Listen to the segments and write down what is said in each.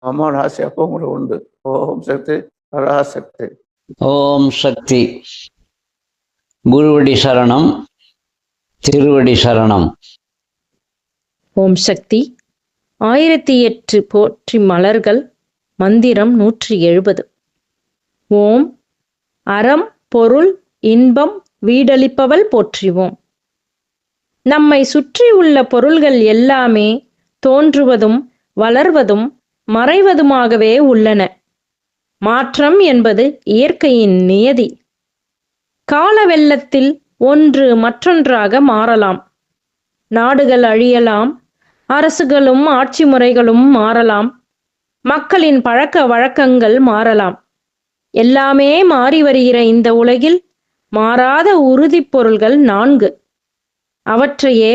அம்மா ராசி அப்போ உங்களுக்கு உண்டு. ஓம் சக்தி பராசக்தி. ஓம் சக்தி. குருவடி சரணம், திருவடி சரணம். ஓம் சக்தி. 1008 போற்றி மலர்கள். மந்திரம் 170. ஓம் அறம் பொருள் இன்பம் வீடளிப்பவள் போற்றிவோம். நம்மை சுற்றி உள்ள பொருள்கள் எல்லாமே தோன்றுவதும் வளர்வதும் மறைவதுமாகவே உள்ளன. மாற்றம் என்பது இயற்கையின் நியதி. கால வெள்ளத்தில் ஒன்று மற்றொன்றாக மாறலாம். நாடுகள் அழியலாம், அரசுகளும் ஆட்சி முறைகளும் மாறலாம், மக்களின் பழக்க வழக்கங்கள் மாறலாம். எல்லாமே மாறி வருகிற இந்த உலகில் மாறாத உறுதிப் பொருள்கள் 4. அவற்றையே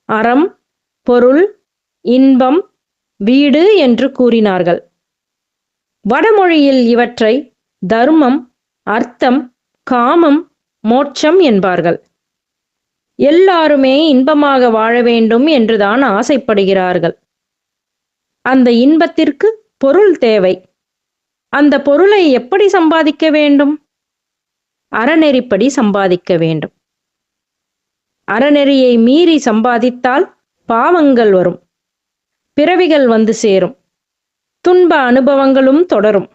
அறம் பொருள் இன்பம் வீடு என்று கூறினார்கள். வடமொழியில் இவற்றை தர்மம் அர்த்தம் காமம் மோட்சம் என்பார்கள். எல்லாருமே இன்பமாக வாழ வேண்டும் என்றுதான் ஆசைப்படுகிறார்கள். அந்த இன்பத்திற்கு பொருள் தேவை. அந்த பொருளை எப்படி சம்பாதிக்க வேண்டும்? அறநெறிப்படி சம்பாதிக்க வேண்டும். அறநெறியை மீறி சம்பாதித்தால் பாவங்கள் வரும், பிறவிகள் வந்து சேரும், துன்ப அனுபவங்களும் தொடரும்.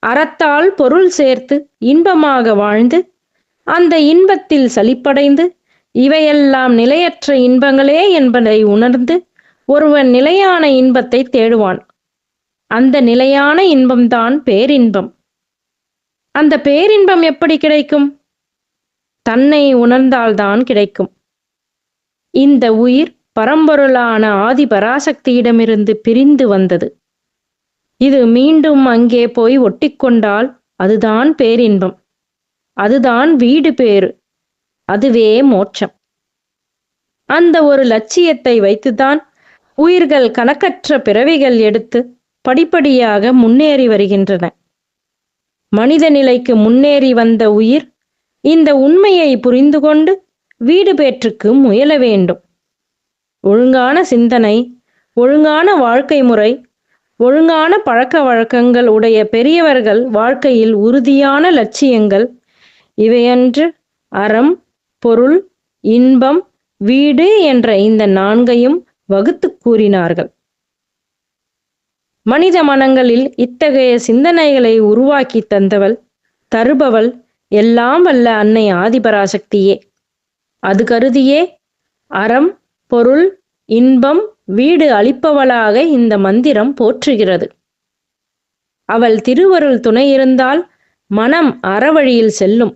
அறத்தால் பொருள் சேர்த்து இன்பமாக வாழ்ந்து அந்த இன்பத்தில் சலிப்படைந்து இவையெல்லாம் நிலையற்ற இன்பங்களே என்பதை உணர்ந்து ஒருவன் நிலையான இன்பத்தை தேடுவான். அந்த நிலையான இன்பம்தான் பேரின்பம். அந்த பேரின்பம் எப்படி கிடைக்கும்? தன்னை உணர்ந்தால்தான் கிடைக்கும். இந்த உயிர் பரம்பொருளான ஆதி பராசக்தியிடமிருந்து பிரிந்து வந்தது. இது மீண்டும் அங்கே போய் ஒட்டிக்கொண்டால் அதுதான் பேரின்பம். அதுதான் வீடு பேறு. அதுவே மோட்சம். அந்த ஒரு லட்சியத்தை வைத்துதான் உயிர்கள் கணக்கற்ற பிறவிகள் எடுத்து படிப்படியாக முன்னேறி வருகின்றன. மனித நிலைக்கு முன்னேறி வந்த உயிர் இந்த உண்மையை புரிந்து கொண்டு வீடு பேற்றுக்கு முயல வேண்டும். ஒழுங்கான சிந்தனை, ஒழுங்கான வாழ்க்கை முறை, ஒழுங்கான பழக்க வழக்கங்கள் உடைய பெரியவர்கள் வாழ்க்கையில் உறுதியான லட்சியங்கள் இவையன்று அறம் பொருள் இன்பம் வீடு என்ற இந்த 4ஐயும் வகுத்து கூறினார்கள். மனித மனங்களில் இத்தகைய சிந்தனைகளை உருவாக்கி தந்தவள் தருபவள் எல்லாம் வல்ல அன்னை ஆதிபராசக்தியே. அது கருதியே அறம் பொருள் இன்பம் வீடு அளிப்பவளாக இந்த மந்திரம் போற்றுகிறது. அவள் திருவருள் துணை இருந்தால் மனம் அறவழியில் செல்லும்,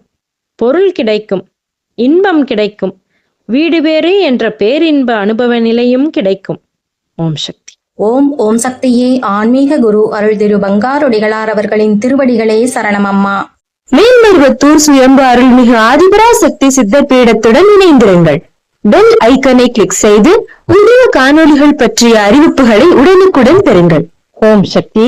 பொருள் கிடைக்கும், இன்பம் கிடைக்கும், வீடு பேறு என்ற பேரின்ப அனுபவ நிலையும் கிடைக்கும். ஓம் சக்தி. ஓம் ஓம் சக்தியே. ஆன்மீக குரு அருள் திரு பங்காரொடிகளார் அவர்களின் திருவடிகளே சரணம் அம்மா. மேல்மருவத்தூர் சுயம்பு அருள்மிகு ஆதிபராசக்தி சித்தர் பீடத்துடன் இணைந்திருங்கள். பெல் ஐக்கனை கிளிக் செய்து புதிய காணொளிகள் பற்றிய அறிவிப்புகளை உடனுக்குடன் பெறுங்கள். ஓம் சக்தி.